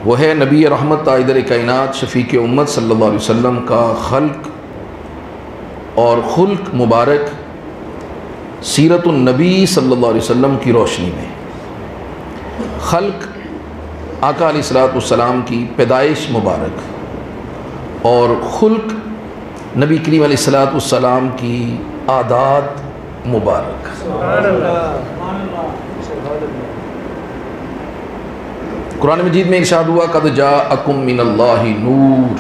वो है नबी रहमत ताइदर कायनात शफ़ीक उम्मत सल्लल्लाहु अलैहि वसल्लम का खल्क और खुल्क मुबारक सीरतुन नबी सल्लल्लाहु अलैहि वसल्लम की रोशनी में। खल्क आका अलैहिस्सलाम की पैदाइश मुबारक और खुल्क नबी करीम अलैहिस्सलाम की आदात मुबारक। कुरान मजीद में इरशाद हुआ कद जाअकुम मिनल्लाहि नूर,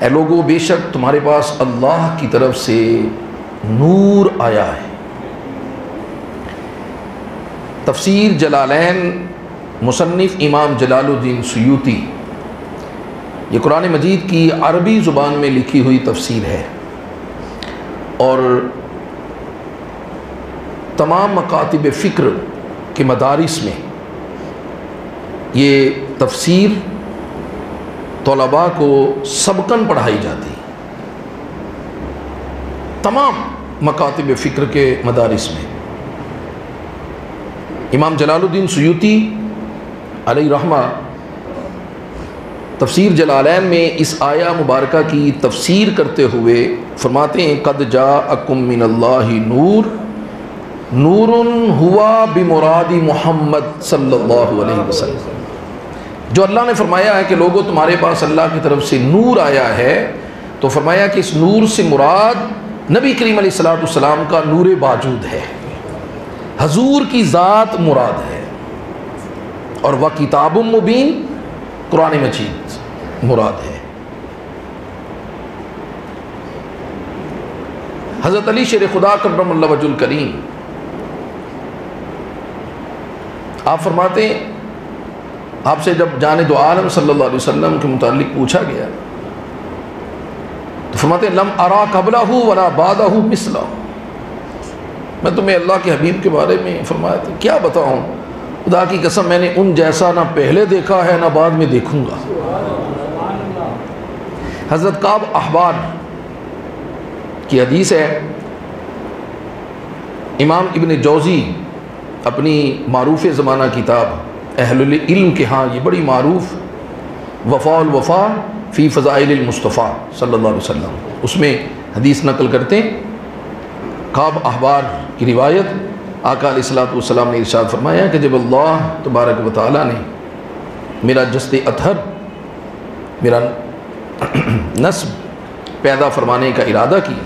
ए लोगो बेशक तुम्हारे पास अल्लाह की तरफ से नूर आया है। तफसीर जलालैन मुसन्निफ इमाम जलालुद्दीन सुयूती, ये कुरान मजीद की अरबी ज़ुबान में लिखी हुई तफसीर है और तमाम मकातिब फ़िक्र के मदारिस में ये तफसीर तलबा को सबकन पढ़ाई जाती। तमाम मकातिब फ़िक्र के मदारिस में इमाम जलालुद्दीन सुयूती अलैहि रहमा तफसीर जलालैन में इस आया मुबारका की तफसीर करते हुए फरमाते हैं कद जाअकुम मिनल्लाहि नूर नूरुन हुआ बिमुरादी मोहम्मद सल्लल्लाहु अलैहि वसल्लम। जो अल्लाह ने फरमाया है कि लोगों तुम्हारे पास अल्लाह की तरफ से नूर आया है, तो फरमाया कि इस नूर से मुराद नबी करीम अलैहिस्सलाम का नूर बाजूद है, हजूर की ज़ात मुराद है, और वह किताबुम मुबीन कुरान मजीद मुराद है। हज़रत अली शेर खुदा कर्रमल्लाहु वजहुल करीम आप फरमाते हैं, आपसे जब जाने दो आलम सल्लल्लाहु अलैहि वसल्लम के मुतालिक पूछा गया तो फरमाते लम अरा कबलहू वला बादहू मिसलहू, मैं तुम्हें अल्लाह के हबीब के बारे में फरमाया था क्या बताऊँ, खुदा की कसम मैंने उन जैसा ना पहले देखा है ना बाद में देखूंगा। हज़रत काब अहबार की हदीस है, इमाम इब्न जौज़ी अपनी मारूफ़ ज़माना किताब अहलुल इल्म के यहाँ ये बड़ी मारूफ़ वफ़ाउल वफ़ा फ़ी फ़ज़ाइलिल मुस्तफ़ा सल्लल्लाहु अलैहि वसल्लम, उसमें हदीस नकल करते हैं। काब अहबार की रिवायत, आका अलैहिस्सलातु वस्सलाम ने इरशाद फरमाया कि जब अल्लाह तबारक व तआला ने मेरा जस्ते अतहर, मेरा नस्ब पैदा फरमाने का इरादा किया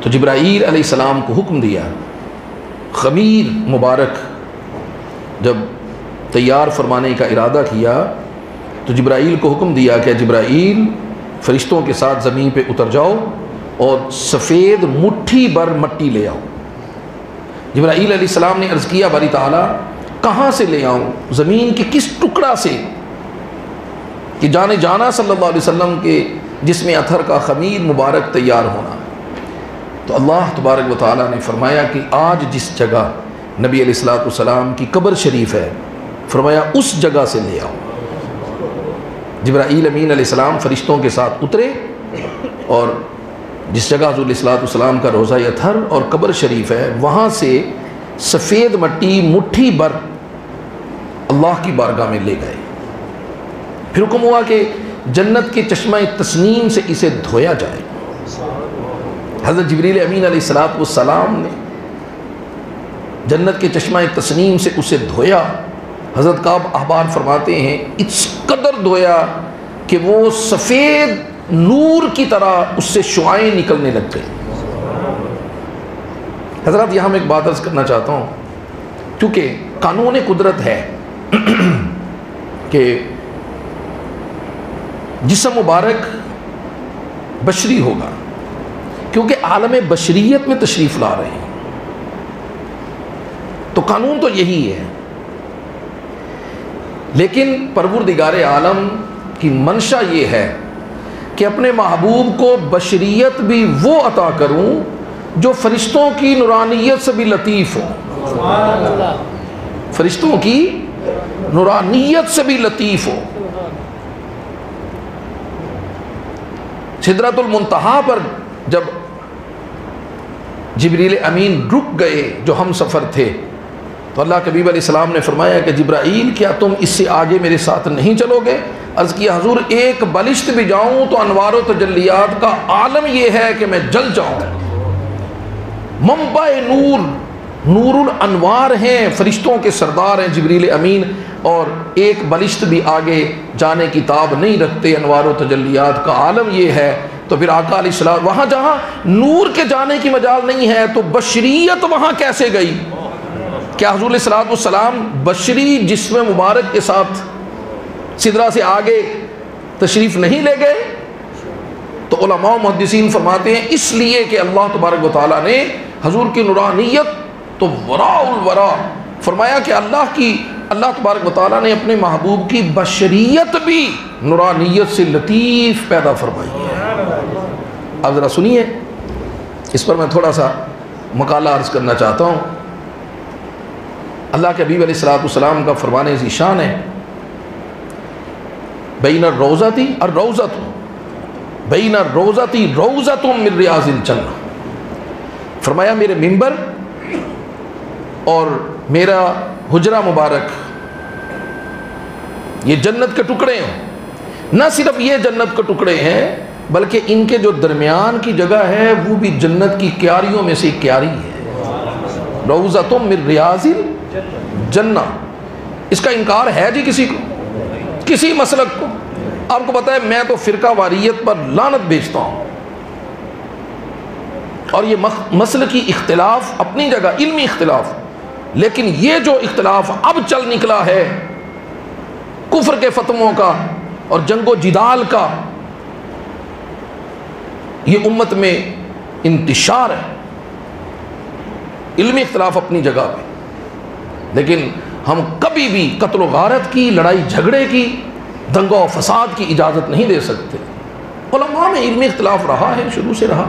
तो जिब्राईल अलैहिस्सलाम को हुक्म दिया, ख़मीर मुबारक जब तैयार फरमाने का इरादा किया तो जिब्राईल को हुक्म दिया कि जिब्राईल फ़रिश्तों के साथ ज़मीन पे उतर जाओ और सफ़ेद मुट्ठी भर मट्टी ले आओ। जिब्राईल अलैहिस्सलाम ने अर्ज़ किया बारी ताला कहाँ से ले आऊँ, ज़मीन के किस टुकड़ा से, कि जाने जाना सल्लल्लाहु अलैहि वसल्लम के जिस्म अतहर का ख़मीर मुबारक तैयार होना। तो अल्लाह तबारक व तआला ने फरमाया कि आज जिस जगह नबी अलैहिस्सलातु वस्सलाम की कब्र शरीफ है, फरमाया उस जगह से ले आओ। जिब्राईल अमीन अलैहिस्सलाम फ़रिश्तों के साथ उतरे और जिस जगह हुज़ूर अलैहिस्सलातु वस्सलाम का रोज़ा अतहर और कब्र शरीफ है, वहाँ से सफ़ेद मट्टी मुट्ठी भर अल्लाह की बारगाह में ले गए। फिर हुक्म हुआ कि जन्नत के चश्मा तस्नीम से इसे धोया जाए। हज़रत जिब्रील अमीन अलैहिस्सलातु वस्सलाम ने जन्नत के चश्मा तस्नीम से उसे धोया। हज़रत काब अहबार फरमाते हैं इस कदर धोया कि वो सफ़ेद नूर की तरह उससे शुआएं निकलने लग गई। हज़रत यहाँ मैं एक बात अर्ज़ करना चाहता हूँ, क्योंकि कानून कुदरत है कि जिस्म मुबारक बशरी होगा, क्योंकि आलम बशरियत में तशरीफ़ ला रहे हैं, तो कानून तो यही है। लेकिन परवरदिगार आलम की मंशा ये है कि अपने महबूब को बशरियत भी वो अता करूं जो फरिश्तों की नूरानियत से भी लतीफ़ हो, फरिश्तों की नूरानियत से भी लतीफ़ हो। सिदरतुल मुंतहा पर जब जिब्रील अमीन रुक गए, जो हम सफ़र थे, तो अल्लाह के हबीब अलैहिस्सलाम ने फरमाया कि जिब्राईल क्या तुम इससे आगे मेरे साथ नहीं चलोगे? अर्ज़ किया हुज़ूर एक बलिश्त भी जाऊँ तो अनवार व तजल्लियात का आलम यह है कि मैं जल जाऊँ। मंबा नूर, नूरुल अनवार हैं, फरिश्तों के सरदार हैं जिब्रील अमीन, और एक बलिश्त भी आगे जाने की ताब नहीं रखते। अनवार व तजल्लियात का आलम ये है। तो फिर आका अलैहिस्सलाम वहाँ जहाँ नूर के जाने की मजाल नहीं है तो बशरियत वहाँ कैसे गई? क्या हुज़ूर अलैहिस्सलातु वस्सलाम बशरी जिस्म मुबारक के साथ सिदरा से आगे तशरीफ़ नहीं ले गए? तो उलमा मुहद्दिसीन फरमाते हैं इसलिए कि अल्लाह तबारक व तआला ने हुज़ूर की नूरानियत तो वराउल वरा फरमाया कि अल्लाह तबारक व तआला ने अपने महबूब की बशरियत भी नूरानियत से लतीफ़ पैदा फरमाई है। अब ज़रा सुनिए, इस पर मैं थोड़ा सा मकाला अर्ज़ करना चाहता हूँ। अल्लाह के हबीब अलैहिस्सलाम का फरमाने ज़ीशान है, बैना रोज़ती और रोज़तु, बैना रोज़ती रोज़तुम मिन रियाज़िल जन्नह। फरमाया मेरे मिंबर और मेरा हुजरा मुबारक ये जन्नत के टुकड़े हैं। न सिर्फ ये जन्नत के टुकड़े हैं बल्कि इनके जो दरमियान की जगह है वो भी जन्नत की क्यारियों में से क्यारी है। रोज़तुम मिन रियाज़िल जन्नह। इसका इनकार है जी किसी को, किसी मसलक को? आपको पता है मैं तो फ़िरका वारियत पर लानत भेजता हूँ, और ये मसल की इख्तिलाफ अपनी जगह इल्मी इख्तिलाफ, लेकिन ये जो इख्तिलाफ अब चल निकला है कुफ्र के फतवों का और जंगो जिदाल का, ये उम्मत में इंतिशार है। इल्मी इख्तिलाफ अपनी जगह पे, लेकिन हम कभी भी कत्ल व गारत की, लड़ाई झगड़े की, दंगा व फसाद की इजाज़त नहीं दे सकते। उलमा में इल्मी इख्तिलाफ रहा है, शुरू से रहा।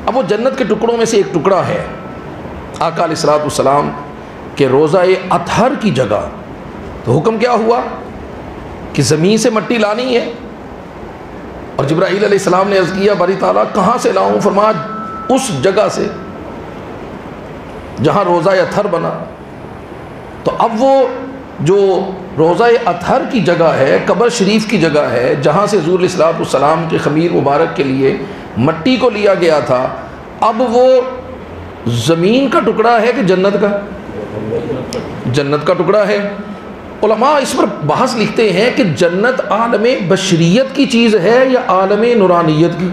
अब वो जन्नत के टुकड़ों में से एक टुकड़ा है आका अलैहिस्सलाम के रोज़ा-ए अतहर की जगह। तो हुक्म क्या हुआ कि ज़मीन से मट्टी लानी है, और जिब्राईल अलैहिस्सलाम ने अर्ज़ किया बारी ताला कहाँ से लाऊं? फरमाया उस जगह से जहाँ रोज़ा-ए अतहर बना। तो अब वो जो रोज़ा-ए अतहर की जगह है, कब्र शरीफ की जगह है, जहाँ से हुज़ूर अलैहिस्सलाम के खमीर मुबारक के लिए मट्टी को लिया गया था, अब वो ज़मीन का टुकड़ा है कि जन्नत का? जन्नत का टुकड़ा है। उलमा इस पर बहस लिखते हैं कि जन्नत आलमे बशरियत की चीज़ है या आलमे नूरानियत की?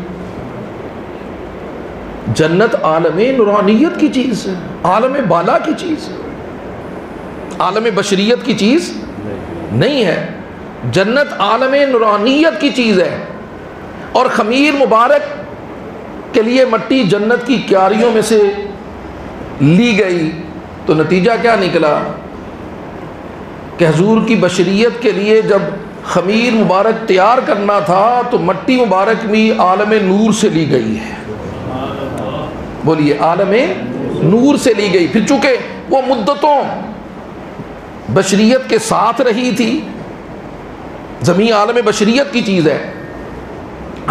जन्नत आलमे नूरानियत की चीज़ है, आलमे बाला की चीज़ है, आलमे बशरियत की चीज़ नहीं है। जन्नत आलमे नूरानियत की चीज़ है, और खमीर मुबारक के लिए मट्टी जन्नत की क्यारियों में से ली गई। तो नतीजा क्या निकला कि हुजूर की बशरियत के लिए जब खमीर मुबारक तैयार करना था तो मट्टी मुबारक भी आलमे नूर से ली गई है। बोलिए, आलमे नूर से ली गई। फिर चूँकि वो मुद्दतों बशरियत के साथ रही थी, ज़मीन आलम बशरियत की चीज़ है,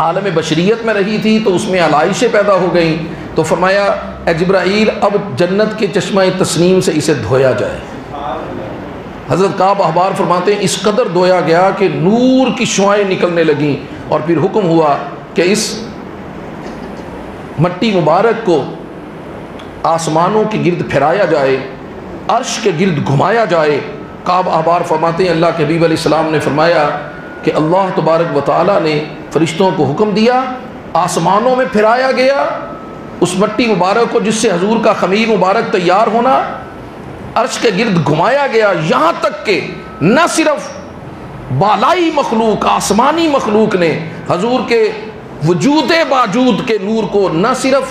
आलम बशरियत में रही थी, तो उसमें आलाइशें पैदा हो गई। तो फरमाया ए जिब्राईल अब जन्नत के चश्मा तस्नीम से इसे धोया जाए। हज़रत काब अहबार फरमाते हैं इस कदर धोया गया कि नूर की शुआएं निकलने लगीं, और फिर हुक्म हुआ कि इस मट्टी मुबारक को आसमानों के गिर्द फिराया जाए, अर्श के गिर्द घुमाया जाए। काब अहबार फरमाते हैं अल्लाह के हबीब अलैहिस्सलाम ने फरमाया कि अल्लाह तबारक व तआला ने फरिश्तों को हुक्म दिया, आसमानों में फिराया गया उस मट्टी मुबारक को जिससे हजूर का खमीर मुबारक तैयार होना, अर्श के गिर्द घुमाया गया, यहाँ तक कि न सिर्फ बालाई मखलूक आसमानी मखलूक ने हजूर के वजूद बाजूद के नूर को न सिर्फ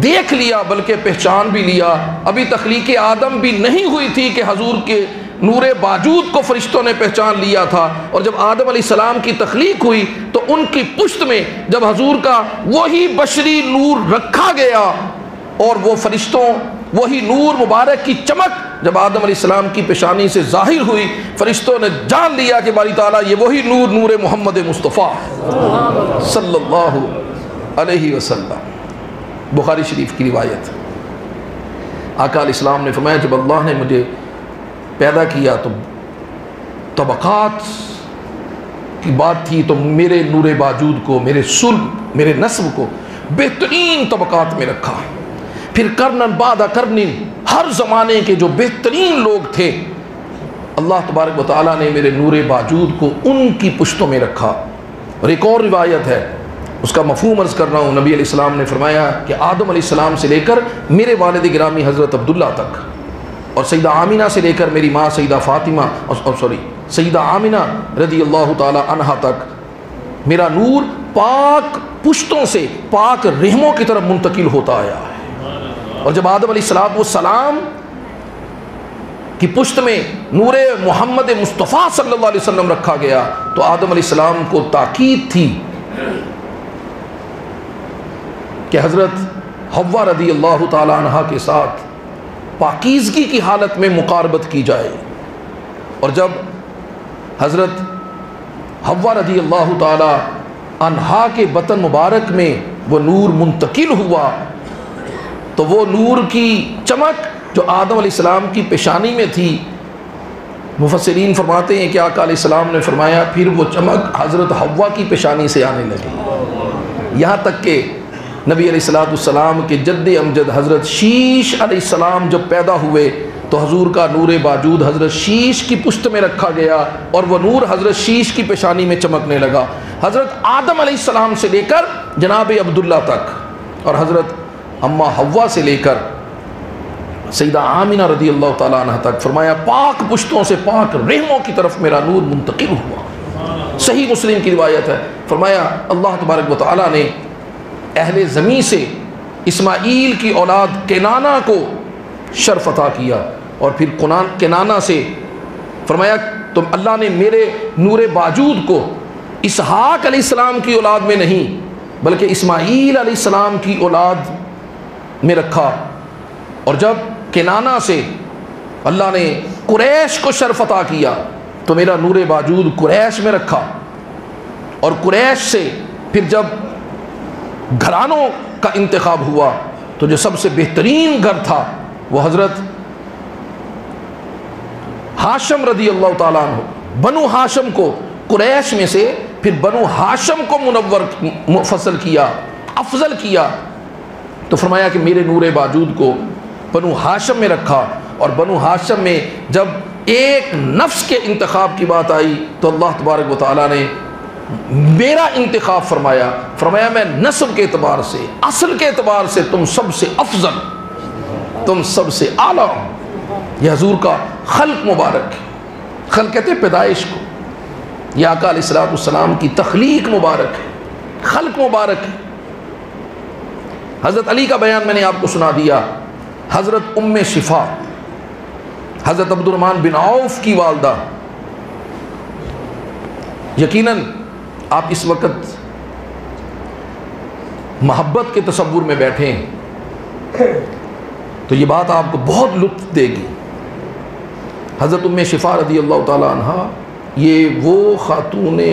देख लिया बल्कि पहचान भी लिया। अभी तख्लीक आदम भी नहीं हुई थी कि हजूर के नूरे बाजूद को फरिश्तों ने पहचान लिया था, और जब आदम अलैहिस्सलाम की तख्लीक हुई तो उनकी पुश्त में जब हजूर का वही बशरी नूर रखा गया, और वो फरिश्तों वही नूर मुबारक की चमक जब आदम अलैहिस्सलाम की पेशानी से जाहिर हुई, फरिश्तों ने जान लिया कि बारी ताला ये वही नूर नूर मोहम्मद मुस्तफ़ा सल्लल्लाहु अलैहि वसल्लम। बुखारी शरीफ की रिवायत। आका अलैहिस्सलाम ने फरमाया जब अल्लाह ने मुझे पैदा किया तो तबक़ात की बात थी, तो मेरे नूरे बाजूद को, मेरे सुल्ब, मेरे नस्ब को बेहतरीन तबक़ात में रखा। फिर करनन बादा करनिन, हर ज़माने के जो बेहतरीन लोग थे अल्लाह तबारक व तआला ने मेरे नूरे बाजूद को उनकी पुश्तों में रखा। और एक और रिवायत है, उसका मफ़हूम अर्ज़ कर रहा हूँ। नबी अलैहिस्सलाम ने फरमाया कि आदम अलैहिस्सलाम से लेकर मेरे वालिद गिरामी हज़रत अब्दुल्ला तक, और सईदा आमिना से लेकर मेरी माँ सईदा फ़ातिमा सईदा आमिना रज़ी अल्लाह ताला अन्हा तक मेरा नूर पाक पुश्तों से पाक रहमों की तरफ मुंतकिल होता आया है। और जब आदम अलैहिस्सलाम की पुश्त में नूरे मोहम्मद मुस्तफ़ा सल्लल्लाहु अलैहि वसल्लम रखा गया तो आदम अलैहिस्सलाम को ताकीद थी कि हज़रत हव्वा रज़ी अल्लाह ताला अन्हा के साथ पाकीज़गी की हालत में मुक़ारबत की जाए। और जब हज़रत हव्वा रज़ी अल्लाह ताला अन्हा के बतन मुबारक में वो नूर मुंतकिल हुआ तो वो नूर की चमक जो आदम अलैहिस्सलाम की पेशानी में थी, मुफस्सिरीन फरमाते हैं कि आका अलैहिस्सलाम ने फरमाया फिर वो चमक हज़रत हव्वा की पेशानी से आने लगी। यहाँ तक कि नबी अलैहिस्सलाम के जद्द अमजद हज़रत शीश अलैहिस्सलाम जब पैदा हुए तो हजूर का नूर बाजूद हज़रत शीश की पुश्त में रखा गया और वह नूर हज़रत शीश की पेशानी में चमकने लगा। हज़रत आदम अलैहिस्सलाम से लेकर जनाब अब्दुल्ला तक और हज़रत अम्मा हव्वा से लेकर सईदा आमिना रज़ी अल्लाह ताला अन्हा तक फरमाया पाक पुश्तों से पाक रहमों की तरफ मेरा नूर मुंतकिल हुआ। सही मुस्लिम की रिवायत है, फरमाया अल्लाह तबारक व तआला ने अहले ज़मीं से इस्माईल की औलाद केनाना को शर्फ अता किया और फिर केनाना से फरमाया तो अल्लाह ने मेरे नूर बाजूद को इसहाक अलैहिस्सलाम की औलाद में नहीं बल्कि इस्माईल अलैहिस्सलाम की औलाद में रखा। और जब केनाना से अल्लाह ने कुरैश को शर्फ अता किया तो मेरा नूर बाजूद कुरैश में रखा। और कुरैश से फिर जब घरानों का इंतखाब हुआ तो जो सबसे बेहतरीन घर था वो हज़रत हाशम रज़ी अल्लाह ताला अन्हु, बनु हाशम को कुरैश में से फिर बनु हाशम को मुनव्वर मुफस्सल किया, अफजल किया। तो फरमाया कि मेरे नूर बाजूद को बनु हाशम में रखा। और बनु हाशम में जब एक नफ्स के इंतखाब की बात आई तो अल्लाह तबारक व तआला ने मेरा इंतखाब फरमाया। फरमाया मैं नस्ब के एतबार से, असल के एतबार से तुम सबसे अफजल, तुम सबसे आला। यह हजूर का खल्क मुबारक है। खल्क कहते पैदाइश को, यह आका अलैहिस्सलाम की तख्लीक मुबारक है, खल्क मुबारक है। हज़रत अली का बयान मैंने आपको सुना दिया। हज़रत उम्मे शिफा हज़रत अब्दुर्रहमान बिन औफ की वालदा, यकीनन आप इस वक्त मोहब्बत के तसव्वुर में बैठे हैं तो ये बात आपको बहुत लुत्फ़ देगी। हज़रत उम्मे शिफा रज़ी अल्लाह ताला अन्हा ये वो ख़ातूने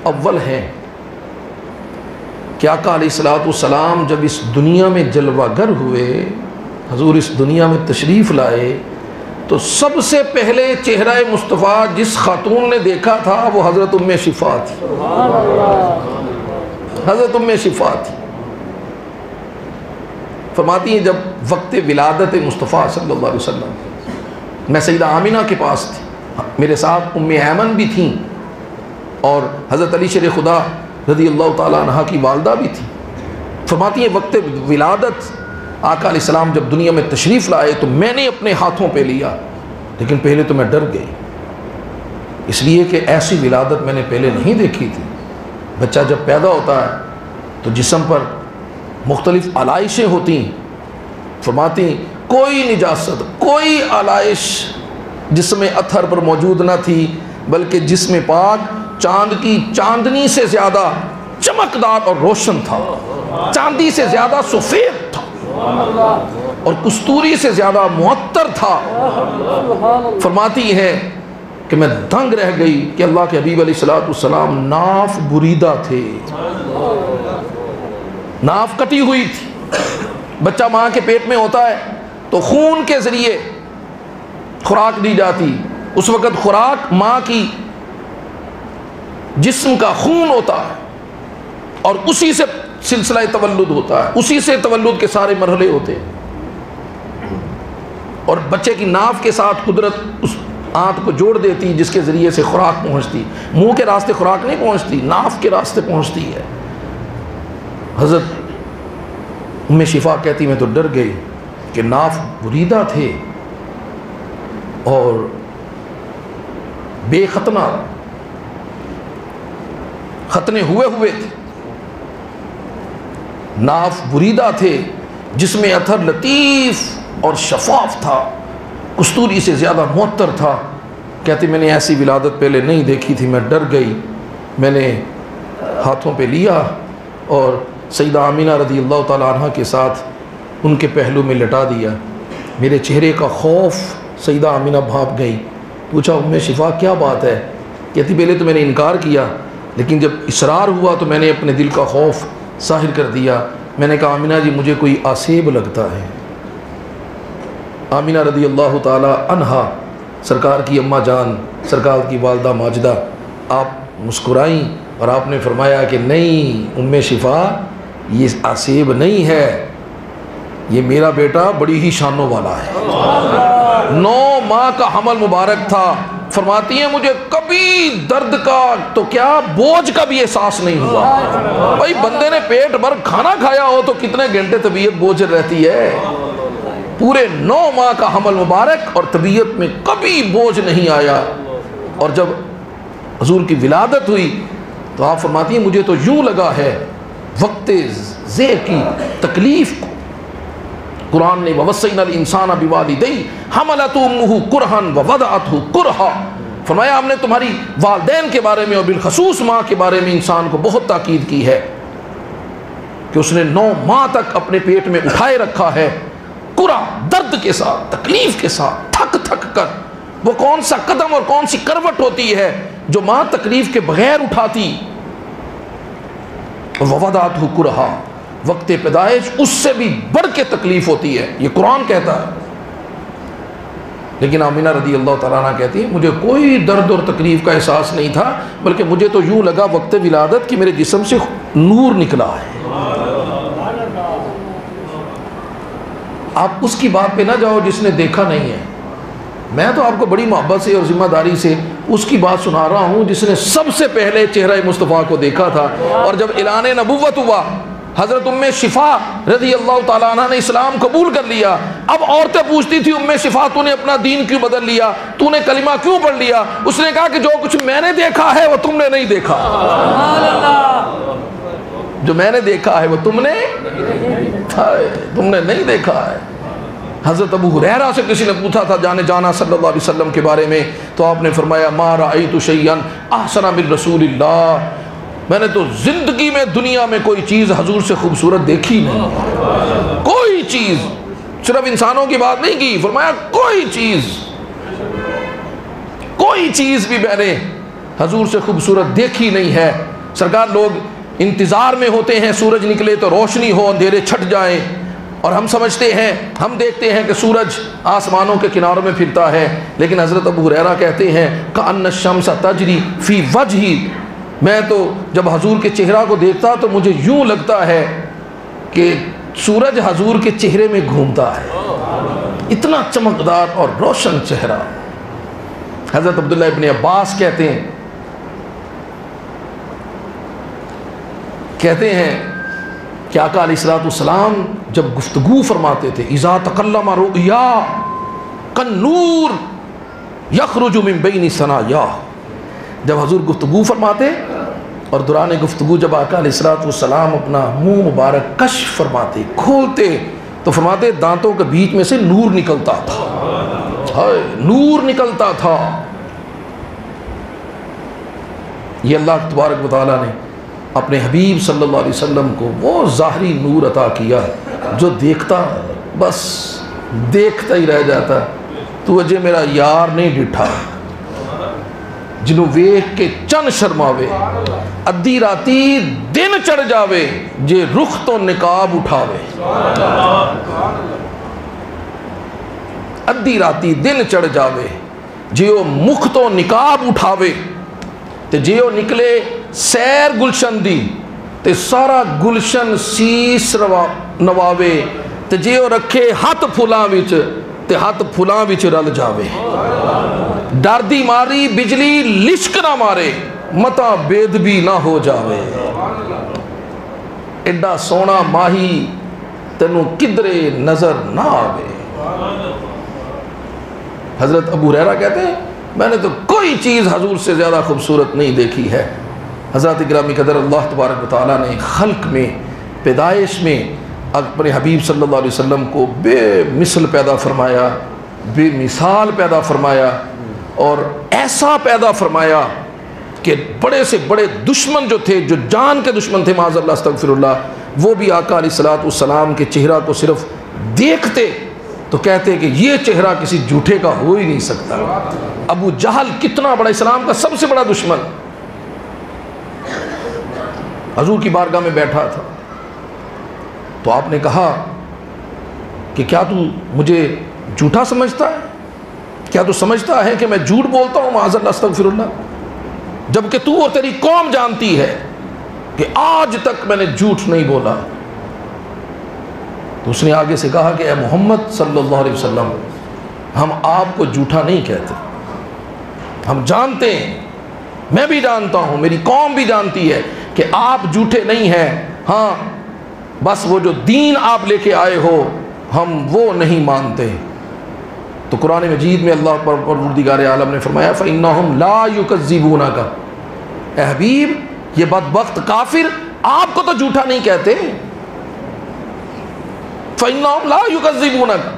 अव्वल हैं कि आका अलैहिस्सलाम जब इस दुनिया में जलवागर हुए, हजूर इस दुनिया में तशरीफ़ लाए तो सबसे पहले चेहरा मुस्तफ़ा जिस खातून ने देखा था वो हज़रत उम्मे शिफा थी। हज़रत उम्मे शिफा थी। फरमाती हैं जब वक्त विलादत मुस्तफ़ा सल्लल्लाहु अलैहि वसल्लम मैं सईदा आमिना के पास थी, मेरे साथ उम्मे ऐमन भी थीं और हज़रत अली शेर खुदा रज़ी अल्लाह ताला अन्हा की वालदा भी थी। फरमाती हैं वक्त विलादत आका अलैहिस्सलाम जब दुनिया में तशरीफ़ लाए तो मैंने अपने हाथों पे लिया, लेकिन पहले तो मैं डर गई, इसलिए कि ऐसी विलादत मैंने पहले नहीं देखी थी। बच्चा जब पैदा होता है तो जिस्म पर मुख्तलिफ़ आलाइशें होती, फरमाती कोई निजासत कोई आलाइश जिसमें अथर पर मौजूद न थी, बल्कि जिसमें पाक चांद की चांदनी से ज़्यादा चमकदार और रोशन था, चांदी से ज़्यादा सफ़ेद था और कस्तूरी से ज़्यादा मुअत्तर था। फरमाती है कि मैं दंग रह गई कि अल्लाह के हबीब अलैहिस्सलाम नाफ बुरीदा थे, नाफ कटी हुई थी, बच्चा माँ के पेट में होता है तो खून के ज़रिए खुराक दी जाती। उस वक़्त खुराक माँ की जिस्म का खून होता है और उसी से सिलसिला तवल्लुद होता है, उसी से तवल्लुद के सारे मरहले होते हैं। और बच्चे की नाफ के साथ कुदरत उस आंत को जोड़ देती जिसके ज़रिए से खुराक पहुँचती। मुंह के रास्ते खुराक नहीं पहुँचती, नाफ के रास्ते पहुँचती है। हज़रत उम्मे शिफा कहती मैं तो डर गई कि नाफ बुरीदा थे और बेखतना खतने हुए हुए थे, नाफ बुरीदा थे जिसमें अथर लतीफ़ और शफाफ था, कस्तूरी से ज़्यादा मुअत्तर था। कहती मैंने ऐसी विलादत पहले नहीं देखी थी, मैं डर गई। मैंने हाथों पे लिया और सईदा आमीना रज़ी अल्लाह ताला अन्हा के साथ उनके पहलू में लटा दिया। मेरे चेहरे का खौफ सईदा आमीना भाप गई। पूछा उम्मे शिफा क्या बात है? कहती पहले तो मैंने इनकार किया, लेकिन जब इसरार हुआ तो मैंने अपने दिल का खौफ ज़ाहिर कर दिया। मैंने कहा आमीना जी मुझे कोई आसेब लगता है। आमीना रज़ी अल्लाह ताला अन्हा सरकार की अम्मा जान, सरकार की वालदा माजिदा, आप मुस्कुराईं और आपने फरमाया कि नहीं उम्मे शिफा ये आसेब नहीं है, ये मेरा बेटा बड़ी ही शानों वाला है। 9 माह का हमल मुबारक था। फरमाती हैं मुझे कभी दर्द का तो क्या बोझ का भी एहसास नहीं हुआ। भाई बंदे ने पेट भर खाना खाया हो तो कितने घंटे तबीयत बोझ रहती है। पूरे 9 माह का हमल मुबारक और तबीयत में कभी बोझ नहीं आया। और जब हुजूर की विलादत हुई तो आप फरमाती हैं मुझे तो यूँ लगा है वक्त ज़े की तकलीफ़ को कुरान ने ववस्सैनल इंसान बिवालिदैहि हमलतहु उम्मुहु कुरहन व वदअतहु कुरहा, फरमाया हमने तुम्हारी वालिदैन के बारे में और बिलखसूस माँ के बारे में इंसान को बहुत ताकीद की है कि उसने 9 माह तक अपने पेट में उठाए रखा है, कुरा दर्द के साथ, तकलीफ के साथ, थक थक कर। वो कौन सा कदम और कौन सी करवट होती है जो माँ तकलीफ के बगैर उठाती। ववदअतहु कुरहा, वक्त पैदाइश उससे भी बढ़ के तकलीफ होती है, ये कुरान कहता है। लेकिन आमीना रज़ी अल्लाह ताला अन्हा कहती है मुझे कोई दर्द और तकलीफ का एहसास नहीं था, बल्कि मुझे तो यूँ लगा वक्त विलादत कि मेरे जिस्म से नूर निकला है। आप उसकी बात पे ना जाओ जिसने देखा नहीं है। मैं तो आपको बड़ी मोहब्बत से और ज़िम्मेदारी से उसकी बात सुना रहा हूँ जिसने सबसे पहले चेहरा मुस्तफ़ा को देखा था। और जब ऐलान नबुव्वत हुआ, हज़रत उम्मे शिफा रज़ी अल्लाह ताला अन्हा ने इस्लाम कबूल कर लिया। अब औरतें पूछती थी उम्मे शिफा तूने अपना दीन क्यों बदल लिया, तूने कलिमा क्यों पढ़ लिया? उसने कहा कि जो कुछ मैंने देखा है वो तुमने नहीं देखा, जो मैंने देखा है वो तुमने नहीं देखा है। हज़रत अबू हुरैरा से किसी ने पूछा था जाने जाना सल्लल्लाहु अलैहि वसल्लम के बारे में, तो आपने फरमाया मा राअयतु शैअन अहसना मिन रसूलिल्लाह, मैंने तो ज़िंदगी में दुनिया में कोई चीज़ हजूर से खूबसूरत देखी नहीं। कोई चीज़, सिर्फ इंसानों की बात नहीं की, फरमाया कोई चीज़ भी मैंने हजूर से खूबसूरत देखी नहीं है। सरकार लोग इंतज़ार में होते हैं सूरज निकले तो रोशनी हो, अंधेरे छट जाएं, और हम समझते हैं, हम देखते हैं कि सूरज आसमानों के किनारों में फिरता है। लेकिन हज़रत अबू हुरैरा कहते हैं कअन्न शम्स तजरी फ़ी वजही, मैं तो जब हजूर के चेहरा को देखता तो मुझे यूँ लगता है कि सूरज हजूर के चेहरे में घूमता है, इतना चमकदार और रोशन चेहरा। हज़रत अब्दुल्लाह इब्न अब्बास कहते हैं कि आका अलैहिस्सलाम जब गुफ्तगू फरमाते थे इज़ा तकल्लमा रुया कन्नूर यखरुजु मिन बैनि सनाया, जब हजूर गुफ्तगू फरमाते और दौरान गुफ्तगू जब आका अलैहिस्सलाम अपना मुंह मुबारक कश फरमाते, खोलते, तो फरमाते दांतों के बीच में से नूर निकलता था, नूर निकलता था। ये अल्लाह तबारक व तआला ने अपने हबीब सल्लल्लाहु अलैहि वसल्लम को वो ज़ाहरी नूर अता किया जो देखता बस देखता ही रह जाता। तू अजय मेरा यार नहीं डिठा, जिन्हों वेख के चन शर्मावे, अद्धी राती दिन चढ़ जावे जे रुख तो निकाब उठावे। अद्धी राती दिन चढ़ जावे जे ओ मुख तो निकाब उठावे, ते जे ओ निकले सैर गुलशन दी ते सारा गुलशन सीस नवावे, ते जे ओ रखे हथ फुलां विच ते हथ फुलां विच रल जावे। डर दी मारी बिजली लिश्क ना मारे, मता बेदबी ना हो जावे। एडा सोना माही तेनू किधरे नजर ना आवे। हजरत अबू हुरैरा कहते हैं मैंने तो कोई चीज़ हजूर से ज़्यादा खूबसूरत नहीं देखी है। हज़रत गिरामी कदर अल्लाह तबारक व तआला ने खल्क में, पैदाइश में अपने हबीब सल्लल्लाहु अलैहि वसल्लम को बेमिसल पैदा फरमाया, बेमिसाल पैदा फरमाया, और ऐसा पैदा फरमाया कि बड़े से बड़े दुश्मन जो थे, जो जान के दुश्मन थे, माज़अल्लाह अस्तग़फिरुल्लाह, वो भी आका अलैहिस्सलाम के चेहरा को सिर्फ देखते तो कहते कि ये चेहरा किसी झूठे का हो ही नहीं सकता। अबू जहल कितना बड़ा, इस्लाम का सबसे बड़ा दुश्मन, हजूर की बारगाह में बैठा था, तो आपने कहा कि क्या तू मुझे झूठा समझता है? क्या तू समझता है कि मैं झूठ बोलता हूँ? माज़अल्लाह अस्तग़फिरुल्लाह, जबकि तू और तेरी कौम जानती है कि आज तक मैंने झूठ नहीं बोला। तो उसने आगे से कहा कि ए मोहम्मद सल्लल्लाहु अलैहि वसल्लम, हम आपको झूठा नहीं कहते, हम जानते हैं, मैं भी जानता हूँ, मेरी कौम भी जानती है कि आप झूठे नहीं हैं। हाँ, बस वो जो दीन आप लेके आए हो हम वो नहीं मानते। तो कुरान मजीद में अल्लाह परवरदिगार आलम ने फरमाया फ़इन्नहुम ला युकज़्ज़िबूनका, ए हबीब ये बदबख्त काफिर आपको तो झूठा नहीं कहते। फ़इन्नहुम ला युकज़्ज़िबूनका,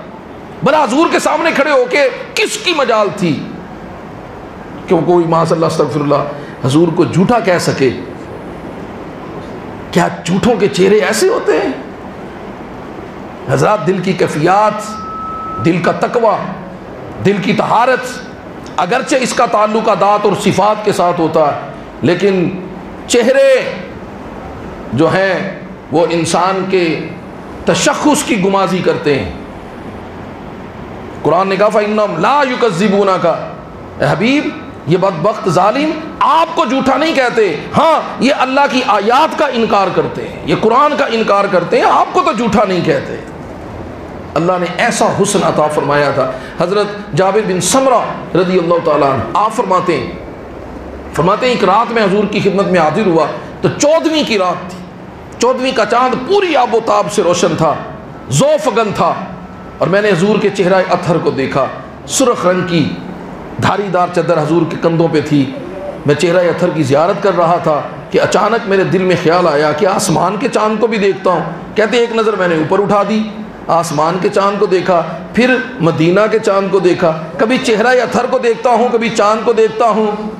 भला हजूर के सामने खड़े होके किसकी मजाल थी क्यों कोई माज़अल्लाह अस्तग़फिरुल्लाह हजूर को झूठा कह सके? क्या झूठों के चेहरे ऐसे होते हैं? हज़रात, दिल की कैफियत, दिल का तकवा, दिल की तहारत, अगरचे इसका ताल्लुक अदात और सिफात के साथ होता है, लेकिन चेहरे जो हैं वो इंसान के तशख़्ख़ुस की गुमाजी करते हैं। कुरान ने कहा फ़इन्नहुम ला युकज़्ज़िबूनका, हबीब ये बदबख्त जालिम आपको झूठा नहीं कहते, हाँ ये अल्लाह की आयात का इनकार करते हैं, ये कुरान का इनकार करते हैं, आपको तो झूठा नहीं कहते। अल्लाह ने ऐसा हुस्न अता फरमाया था। हज़रत जाबिर बिन समरा रज़ी अल्लाह ताला अन्हु आप फरमाते हैं एक रात में हजूर की खिदमत में हाजिर हुआ तो 14वीं की रात थी, 14वीं का चाँद पूरी आबोताब से रोशन था, ज़ोफ़गन था, और मैंने हजूर के चेहरा अत्हर को देखा। सुर्ख रंग की धारीदार चद्दर हजूर के कंधों पे थी। मैं चेहरा अत्हर की ज़ियारत कर रहा था कि अचानक मेरे दिल में ख्याल आया कि आसमान के चाँद को भी देखता हूँ। कहते एक नज़र मैंने ऊपर उठा दी, आसमान के चाँद को देखा, फिर मदीना के चाँद को देखा, कभी चेहरा अत्हर को देखता हूँ, कभी चाँद को देखता हूँ।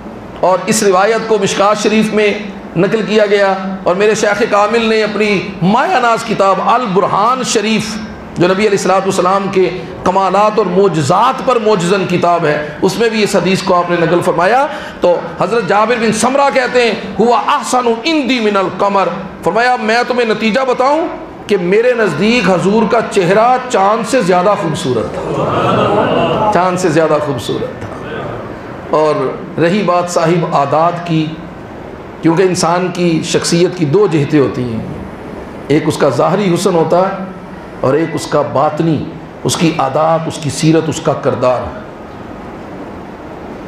और इस रिवायत को मिशकात शरीफ में नकल किया गया, और मेरे शेख कामिल ने अपनी मायानाज़ किताब अल बुरहान शरीफ, जो नबी अलैहिस्सलाम के कमालात और मोजज़ात पर मोजज़न किताब है, उसमें भी इस हदीस को आपने नकल फरमाया। तो हज़रत जाबिर बिन समरा कहते हैं हुआ अहसनु इंदी मिनल कमर, फरमाया मैं तुम्हें नतीजा बताऊं कि मेरे नज़दीक हजूर का चेहरा चाँद से ज़्यादा खूबसूरत था, चाँद से ज़्यादा खूबसूरत था। और रही बात साहिब आदात की, क्योंकि इंसान की शख्सियत की दो जहतें होती हैं, एक उसका ज़ाहरी हुस्न होता है और एक उसका बातनी, उसकी आदात, उसकी सीरत, उसका किरदार।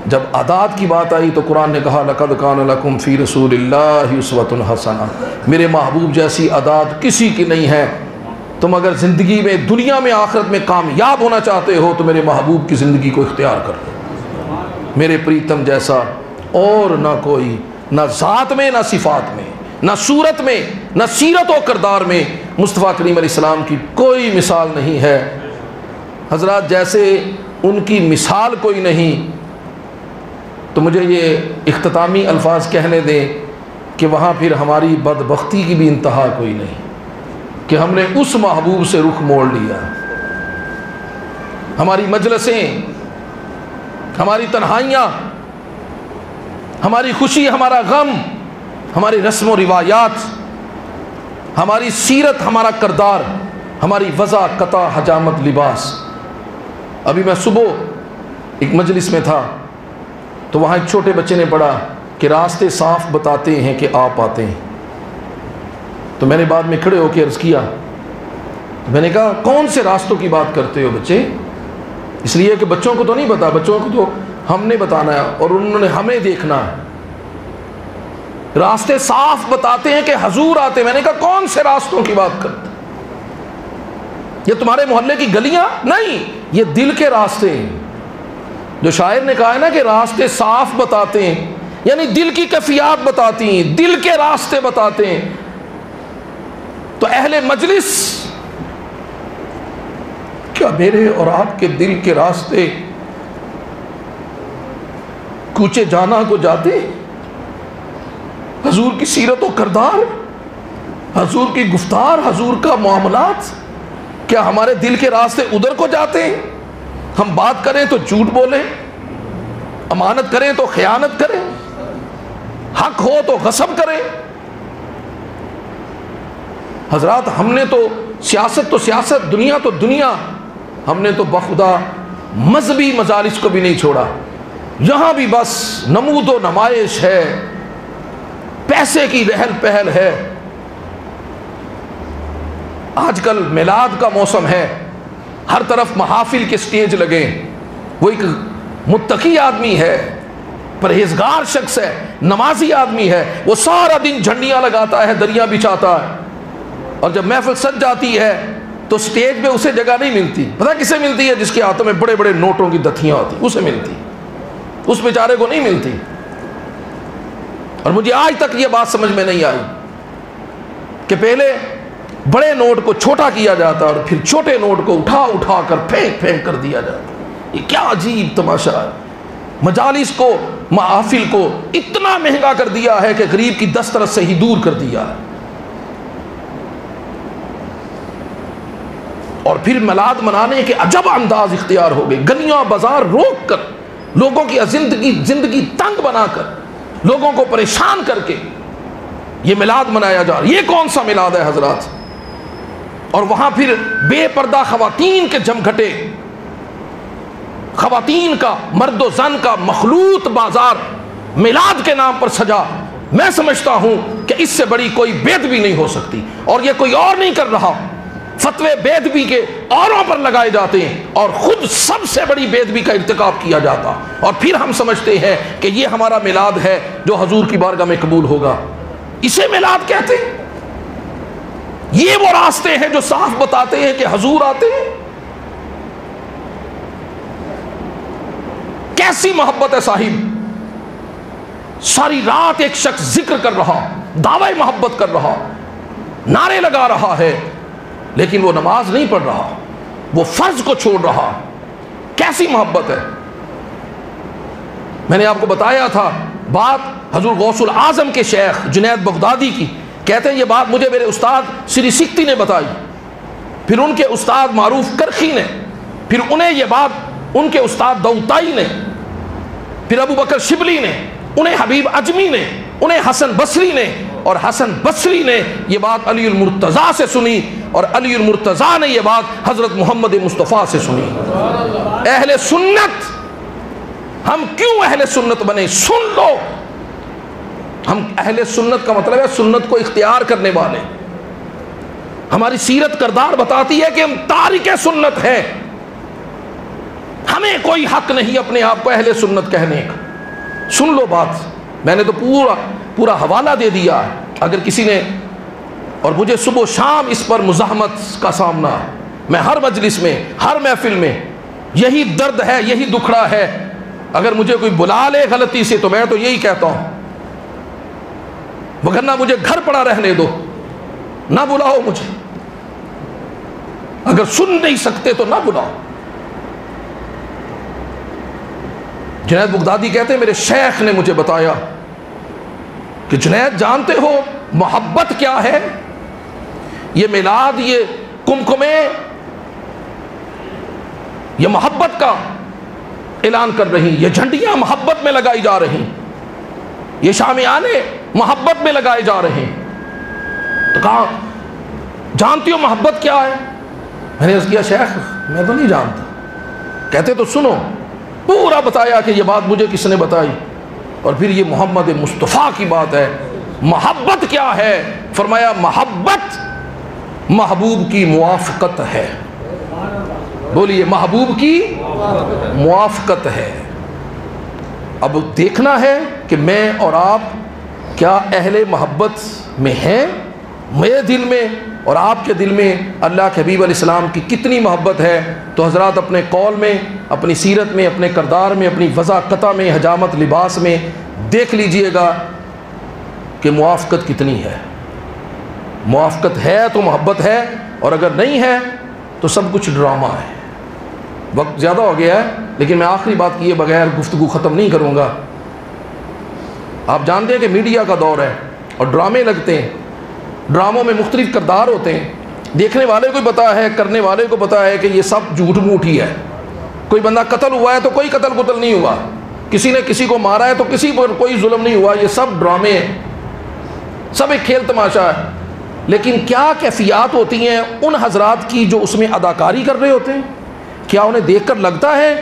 जब आदात की बात आई तो कुरान ने कहा लक़द कान लकुम फ़ी रसूलिल्लाहि उस्वतुन हसना, मेरे महबूब जैसी आदात किसी की नहीं है। तुम अगर ज़िंदगी में, दुनिया में, आखिरत में कामयाब होना चाहते हो तो मेरे महबूब की ज़िंदगी को इख्तियार करो। मेरे प्रीतम जैसा और ना कोई, ना ज़ात में, ना सिफ़ात में, ना सूरत में, ना सीरत और किरदार में मुस्तफ़ा करीम अलैहिस्सलाम की कोई मिसाल नहीं है। हज़रात, जैसे उनकी मिसाल कोई नहीं, तो मुझे ये इख्तितामी अल्फाज कहने दें कि वहाँ फिर हमारी बदबख्ती की भी इंतहा कोई नहीं कि हमने उस महबूब से रुख मोड़ लिया। हमारी मजलिसें, हमारी तन्हाइयाँ, हमारी खुशी, हमारा गम, हमारी रस्म व रिवायात, हमारी सीरत, हमारा करदार, हमारी वज़ा, कता, हजामत, लिबास। अभी मैं सुबह एक मजलिस में था तो वहाँ एक छोटे बच्चे ने पढ़ा कि रास्ते साफ बताते हैं कि आप आते हैं। तो मैंने बाद में खड़े होकर अर्ज़ किया, मैंने कहा कौन से रास्तों की बात करते हो बच्चे? इसलिए कि बच्चों को तो नहीं पता, बच्चों को तो हमने बताना है और उन्होंने हमें देखना है। रास्ते साफ बताते हैं कि हजूर आते। मैंने कहा कौन से रास्तों की बात करते? ये तुम्हारे मोहल्ले की गलियां नहीं, ये दिल के रास्ते हैं। जो शायर ने कहा है ना कि रास्ते साफ बताते हैं, यानी दिल की कैफियत बताती हैं, दिल के रास्ते बताते हैं। तो अहले मजलिस, क्या मेरे और आपके दिल के रास्ते कूचे जाना को जाते? हजूर की सीरत व करदार, हजूर की गुफ्तार, हजूर का मामलात, क्या हमारे दिल के रास्ते उधर को जाते हैं? हम बात करें तो झूठ बोलें, अमानत करें तो खयानत करें, हक हो तो गसब करें। हजरात, हमने तो सियासत, दुनिया तो दुनिया, हमने तो बखुदा मजहबी मजालिस को भी नहीं छोड़ा। यहां भी बस नमूदो नमाइश है, पैसे की रहल पहल है। आजकल मिलाद का मौसम है, हर तरफ महाफिल के स्टेज लगे। वो एक मुत्तकी आदमी है, परहेजगार शख्स है, नमाजी आदमी है, वो सारा दिन झंडियां लगाता है, दरिया बिछाता है, और जब महफिल सज जाती है तो स्टेज पे उसे जगह नहीं मिलती। पता किसे मिलती है? जिसके हाथों में बड़े बड़े नोटों की दथियां होती, उसे मिलती, उस बेचारे को नहीं मिलती। और मुझे आज तक ये बात समझ में नहीं आई कि पहले बड़े नोट को छोटा किया जाता और फिर छोटे नोट को उठा उठा कर फेंक फेंक कर दिया जाता। ये क्या अजीब तमाशा है। मजालिस को, महफिल को इतना महंगा कर दिया है कि गरीब की दस्तरस से ही दूर कर दिया है। और फिर मिलाद मनाने के अजब अंदाज इख्तियार हो गए। गलियां बाजार रोक कर, लोगों की जिंदगी तंग बनाकर, लोगों को परेशान करके ये मिलाद मनाया जा रहा है। ये कौन सा मिलाद है हजरात? और वहां फिर बेपर्दा खवातीन के जमघटे, खवातीन का, मर्दो जन का मखलूत बाजार मिलाद के नाम पर सजा। मैं समझता हूं कि इससे बड़ी कोई बेदबी नहीं हो सकती। और ये कोई और नहीं कर रहा, फतवे बेदबी के औरों पर लगाए जाते हैं और खुद सबसे बड़ी बेदबी का इर्तिकाब किया जाता, और फिर हम समझते हैं कि ये हमारा मिलाद है जो हजूर की बारगाह में कबूल होगा। इसे मिलाद कहते हैं। ये वो रास्ते हैं जो साफ बताते हैं कि हजूर आते हैं। कैसी मोहब्बत है साहिब। सारी रात एक शख्स जिक्र कर रहा, दावे मोहब्बत कर रहा, नारे लगा रहा है, लेकिन वो नमाज नहीं पढ़ रहा, वो फर्ज को छोड़ रहा। कैसी मोहब्बत है। मैंने आपको बताया था बात हजूर गौसुल आजम के शेख जुनैद बगदादी की। कहते हैं ये बात मुझे मेरे उस्ताद श्री सिक्ती ने बताई, फिर उनके उस्ताद मारूफ करखी ने, फिर उन्हें ये बात उनके उस्ताद दौताई ने, फिर अबू बकर शिबली ने, उन्हें हबीब अजमी ने, उन्हें हसन बसरी ने, और हसन बसरी ने ये बात अली मुर्तज़ा से सुनी, और अली मुर्तज़ा ने ये बात हज़रत मोहम्मद मुस्तफ़ा से सुनी। अहले सुन्नत, हम क्यों अहले सुन्नत बने? सुन लो, हम अहले सुन्नत का मतलब है सुन्नत को इख्तियार करने वाले। हमारी सीरत करदार बताती है कि हम तारिके सुन्नत हैं। हमें कोई हक नहीं अपने आप को अहले सुन्नत कहने का। सुन लो बात, मैंने तो पूरा हवाला दे दिया। अगर किसी ने, और मुझे सुबह शाम इस पर मुज़ाहमत का सामना, मैं हर मजलिस में, हर महफिल में यही दर्द है, यही दुखड़ा है। अगर मुझे कोई बुला ले गलती से तो मैं तो यही कहता हूं, वरना मुझे घर पड़ा रहने दो, ना बुलाओ मुझे। अगर सुन नहीं सकते तो ना बुलाओ। जुनैद बगदादी कहते हैं मेरे शेख ने मुझे बताया कि जुनैद जानते हो मोहब्बत क्या है? ये मिलाद, ये कुमकुमे, ये मोहब्बत का ऐलान कर रही, ये झंडियां मोहब्बत में लगाई जा रही। ये शामियाने मोहब्बत में लगाए जा रहे हैं। तो कहा जानती हो मोहब्बत क्या है? मैंने अर्ज़ किया शेख मैं तो नहीं जानता। कहते तो सुनो, पूरा बताया कि ये बात मुझे किसने बताई। और फिर ये मोहम्मद मुस्तफ़ा की बात है। मोहब्बत क्या है? फरमाया मोहब्बत महबूब की मुआफ़क़त है। बोलिए महबूब की मुआफ़क़त है। अब देखना है कि मैं और आप क्या अहले मोहब्बत में हैं, मेरे दिल में और आपके दिल में अल्लाह के हबीब अलैहिस्सलाम की कितनी मोहब्बत है। तो हज़रात अपने कौल में, अपनी सीरत में, अपने किरदार में, अपनी वज़ाक़ता में, हजामत लिबास में देख लीजिएगा कि मुआफ़क़त कितनी है। मुआफ़क़त है तो मोहब्बत है, और अगर नहीं है तो सब कुछ ड्रामा है। वक्त ज़्यादा हो गया है, लेकिन मैं आखिरी बात किए बगैर गुफ्तगू ख़त्म नहीं करूँगा। आप जानते हैं कि मीडिया का दौर है और ड्रामे लगते हैं। ड्रामों में मुख्तलिफ किरदार होते हैं। देखने वाले को पता है, करने वाले को पता है कि ये सब झूठ मूठ ही है। कोई बंदा कत्ल हुआ है तो कोई कत्ल कुतल नहीं हुआ, किसी ने किसी को मारा है तो किसी पर कोई जुल्म नहीं हुआ। ये सब ड्रामे हैं, सब एक खेल तमाशा है। लेकिन क्या कैफियत होती हैं उन हजरात की जो उसमें अदाकारी कर रहे होते हैं? क्या उन्हें देखकर लगता है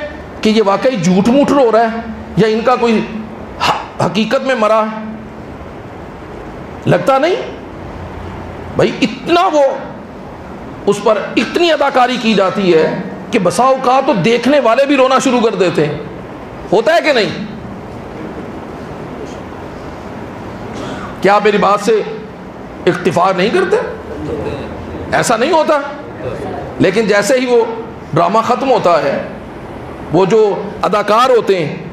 कि ये वाकई झूठ मूठ रो रहा है या इनका कोई हकीकत में मरा? लगता नहीं भाई। इतना वो उस पर इतनी अदाकारी की जाती है कि बसा औकात तो देखने वाले भी रोना शुरू कर देते हैं। होता है कि नहीं? क्या आप मेरी बात से इत्तिफाक नहीं करते? ऐसा नहीं होता। लेकिन जैसे ही वो ड्रामा ख़त्म होता है, वो जो अदाकार होते हैं,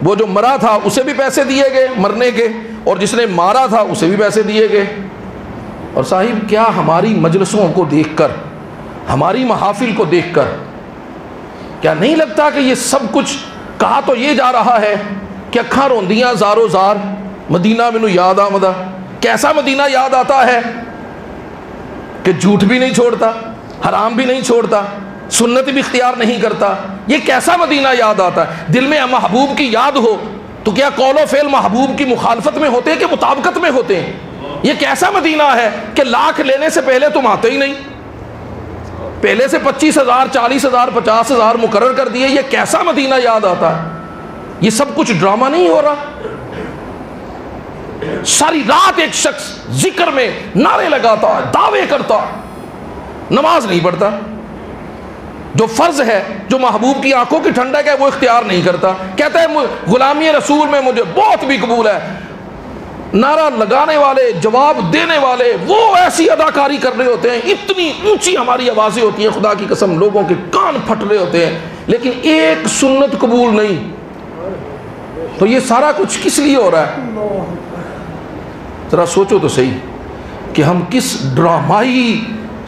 वो जो मरा था उसे भी पैसे दिए गए मरने के, और जिसने मारा था उसे भी पैसे दिए गए। और साहिब क्या हमारी मजलिसों को देखकर, हमारी महाफिल को देखकर क्या नहीं लगता कि ये सब कुछ कहा तो ये जा रहा है कि अखा रोंदियाँ ज़ारो ज़ार मदीना मैनू याद आमदा। कैसा मदीना याद आता है कि झूठ भी नहीं छोड़ता, हराम भी नहीं छोड़ता, सुन्नत भी इख्तियार नहीं करता। ये कैसा मदीना याद आता है? दिल में महबूब की याद हो तो क्या कौलो फेल महबूब की मुखालफत में होते हैं कि मुताबिकत में होते हैं? ये कैसा मदीना है कि लाख लेने से पहले तुम आते ही नहीं, पहले से 25,000 40,000 50,000 मुकर्रर कर दिए। ये कैसा मदीना याद आता है? ये सब कुछ ड्रामा नहीं हो रहा? सारी रात एक शख्स जिक्र में नारे लगाता है, दावे करता, नमाज नहीं पढ़ता, जो फर्ज है, जो महबूब की आंखों की ठंडक है वो इख्तियार नहीं करता। कहता है गुलामी रसूल में मुझे बहुत भी कबूल है। नारा लगाने वाले, जवाब देने वाले वो ऐसी अदाकारी कर रहे होते हैं, इतनी ऊंची हमारी आवाज़ें होती हैं, खुदा की कसम लोगों के कान फट रहे होते हैं, लेकिन एक सुन्नत कबूल नहीं। तो ये सारा कुछ किस लिए हो रहा है? ज़रा सोचो तो सही कि हम किस ड्रामाई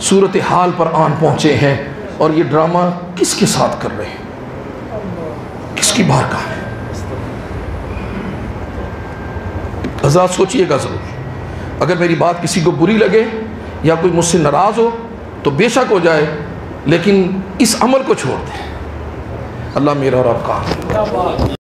सूरत हाल पर आन पहुँचे हैं, और ये ड्रामा किसके साथ कर रहे हैं, किसकी बारगाह है? हज़रात सोचिएगा ज़रूर। अगर मेरी बात किसी को बुरी लगे या कोई मुझसे नाराज़ हो तो बेशक हो जाए, लेकिन इस अमल को छोड़ दें। अल्लाह मेरा और आपका